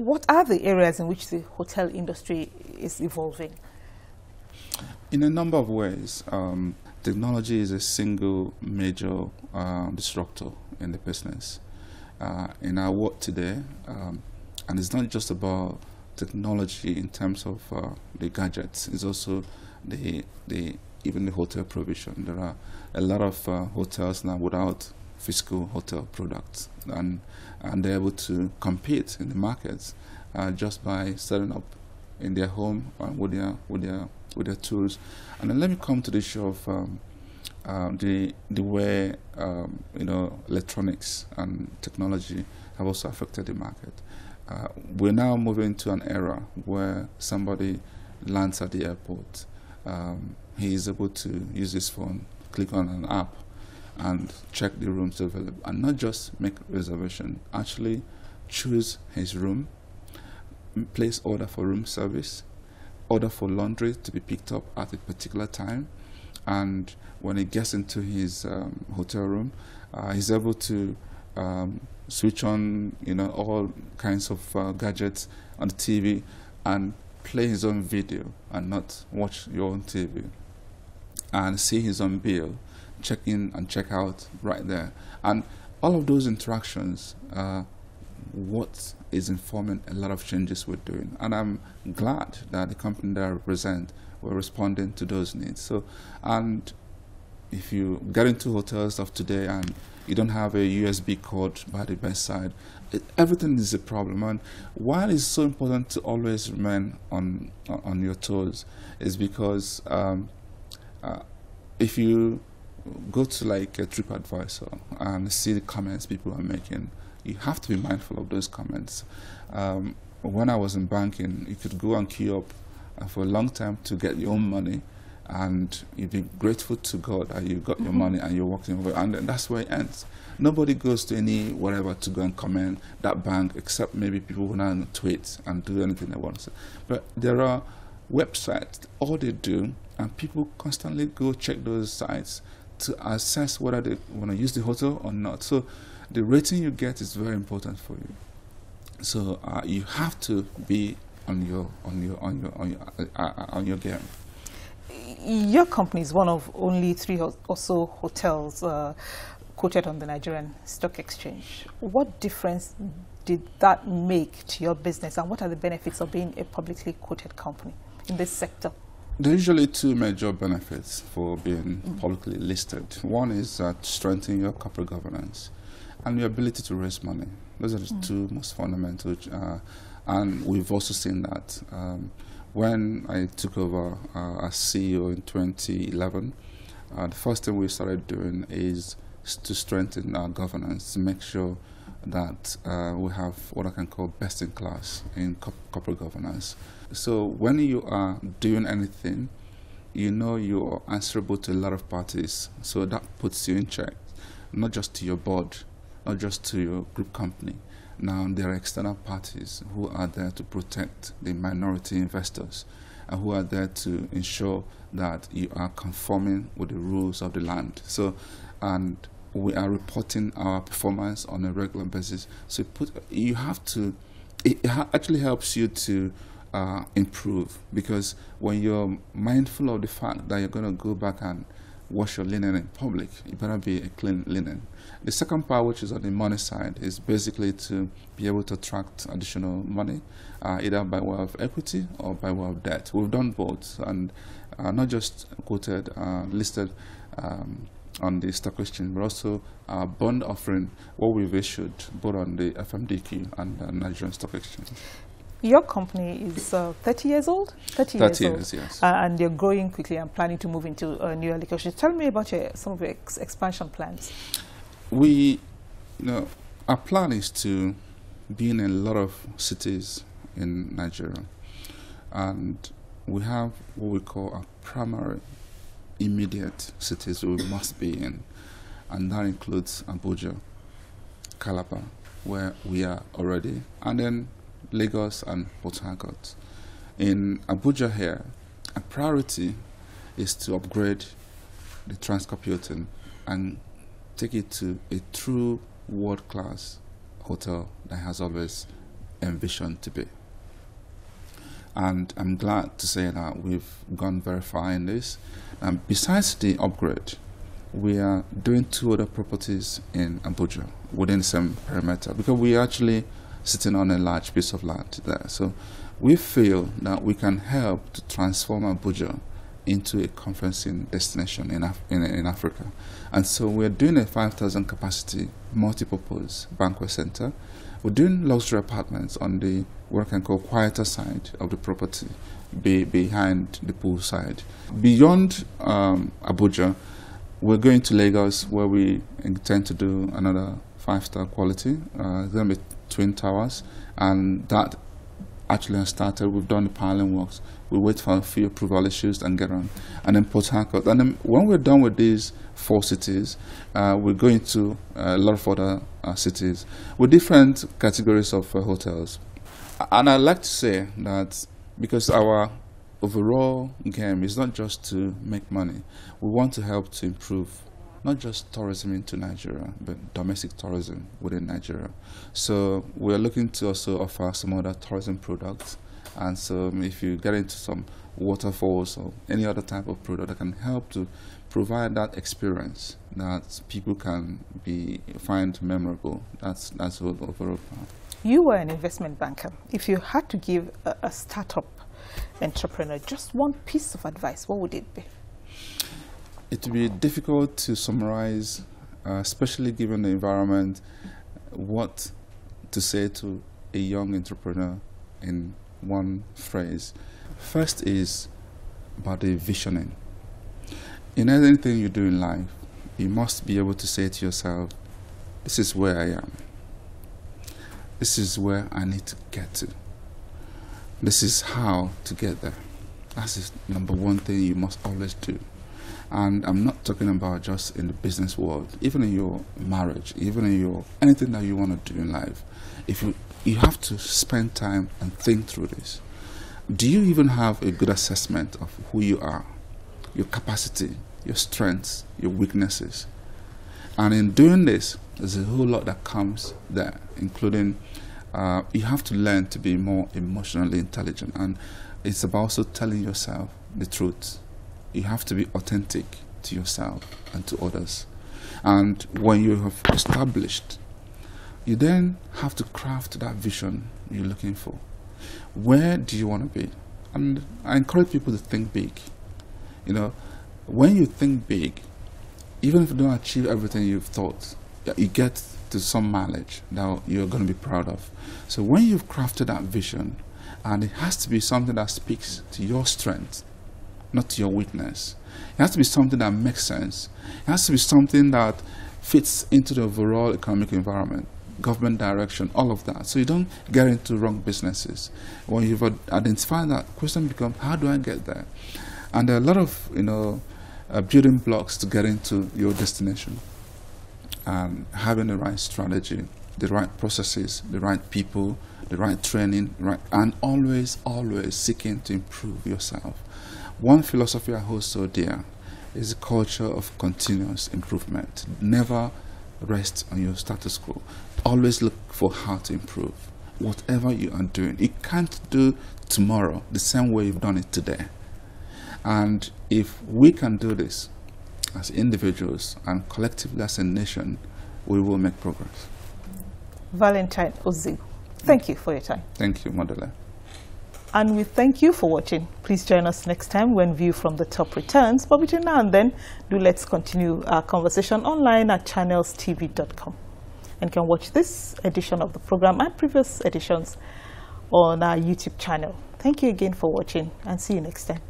what are the areas in which the hotel industry is evolving? In a number of ways. Technology is a single major disruptor in the business. In our work today, and it's not just about technology in terms of the gadgets, it's also even the hotel provision. There are a lot of hotels now without physical hotel products, and they're able to compete in the markets just by setting up in their home with their tools. And then let me come to the issue of the way electronics and technology have also affected the market. We're now moving to an era where somebody lands at the airport. He is able to use his phone, click on an app, and check the rooms available, and not just make reservation, actually choose his room, place order for room service, order for laundry to be picked up at a particular time, and when he gets into his hotel room, he's able to switch on all kinds of gadgets on the TV and play his own video and not watch your own TV, and see his own bill, check in and check out right there. And all of those interactions, what is informing a lot of changes we're doing. And I'm glad that the company that I represent were responding to those needs. So, and if you get into hotels of today and you don't have a USB cord by the bedside, everything is a problem. And why it's so important to always remain on your toes is because if you go to like a TripAdvisor and see the comments people are making, you have to be mindful of those comments. When I was in banking, you could go and queue up for a long time to get your own money, and you'd be grateful to God that you got your money and you're walking away, and that's where it ends. Nobody goes to any whatever to go and comment that bank, except maybe people who now tweet and do anything they want to say. But there are websites, all they do, and people constantly go check those sites to assess whether they want to use the hotel or not. So the rating you get is very important for you. So you have to be on your game. Your company is one of only 3 or so hotels quoted on the Nigerian Stock Exchange. What difference did that make to your business, and what are the benefits of being a publicly quoted company in this sector? There are usually 2 major benefits for being publicly listed. One is strengthening your corporate governance and your ability to raise money. Those are the 2 most fundamental, and we've also seen that. When I took over as CEO in 2011, the first thing we started doing is to strengthen our governance, to make sure that we have what I can call best in class in corporate governance. So when you are doing anything, you know you're answerable to a lot of parties. So that puts you in check, not just to your board, not just to your group company. Now there are external parties who are there to protect the minority investors and who are there to ensure that you are conforming with the rules of the land. So, and we are reporting our performance on a regular basis. So you have to, it actually helps you to improve, because when you're mindful of the fact that you're going to go back and wash your linen in public, it better be a clean linen. The second part, which is on the money side, is basically to be able to attract additional money, either by way of equity or by way of debt. We've done both, and not just quoted, listed on the stock exchange, but also bond offering, what we've issued both on the FMDQ and the Nigerian Stock Exchange. Your company is 30 years old? 30 years, yes. And you're growing quickly and planning to move into new locations. Tell me about some of your expansion plans. Our plan is to be in a lot of cities in Nigeria. And we have what we call our primary immediate cities we must be in. And that includes Abuja, Calabar, where we are already, and then Lagos and Port Harcourt. In Abuja here, a priority is to upgrade the Transcorp Hilton and take it to a true world-class hotel that has always envisioned to be. And I'm glad to say that we've gone very far in this. Besides the upgrade, we are doing 2 other properties in Abuja within the same perimeter, because we are actually sitting on a large piece of land there. So we feel that we can help to transform Abuja into a conferencing destination in Africa. And so we're doing a 5,000 capacity multi-purpose banquet center. We're doing luxury apartments on the what I can call quieter side of the property, behind the pool side. Beyond Abuja, we're going to Lagos, where we intend to do another 5-star quality. It's going to be twin towers, and that actually has started. We've done the piling works. We wait for a few approval issues and get on. And then Port Harcourt. And then when we're done with these 4 cities, we're going to a lot of other cities with different categories of hotels. And I'd like to say that because our overall game is not just to make money, we want to help to improve not just tourism into Nigeria, but domestic tourism within Nigeria. So we're looking to also offer some other tourism products. And so if you get into some waterfalls or any other type of product that can help to provide that experience that people can find memorable, that's the overall plan. You were an investment banker. If you had to give a startup entrepreneur just one piece of advice, what would it be? It would be difficult to summarize, especially given the environment, what to say to a young entrepreneur in one phrase. First is about the visioning. In anything you do in life, you must be able to say to yourself, this is where I am. This is where I need to get to. This is how to get there. That's the number one thing you must always do. And I'm not talking about just in the business world, even in your marriage, even in your anything that you want to do in life. If you have to spend time and think through this. Do you even have a good assessment of who you are, your capacity, your strengths, your weaknesses? And in doing this, there's a whole lot that comes there, including you have to learn to be more emotionally intelligent. And it's about also telling yourself the truth. You have to be authentic to yourself and to others. And when you have established, you then have to craft that vision you're looking for. Where do you want to be? And I encourage people to think big. You know, when you think big, even if you don't achieve everything you've thought, you get to some mileage that you're going to be proud of. So when you've crafted that vision, and it has to be something that speaks to your strength, not to your weakness. It has to be something that makes sense. It has to be something that fits into the overall economic environment, government direction, all of that. So you don't get into wrong businesses. When you've identified that, question becomes, how do I get there? And there are a lot of building blocks to get into your destination. And having the right strategy, the right processes, the right people, the right training, and always seeking to improve yourself. One philosophy I hold so dear is a culture of continuous improvement. Never rest on your status quo. Always look for how to improve. Whatever you are doing, you can't do tomorrow the same way you've done it today. And if we can do this as individuals and collectively as a nation, we will make progress. Valentine Ozigbo, thank you for your time. Thank you, Madele. And we thank you for watching. Please join us next time when View from the Top returns. But between now and then, let's continue our conversation online at channelstv.com. And you can watch this edition of the program and previous editions on our YouTube channel. Thank you again for watching, and see you next time.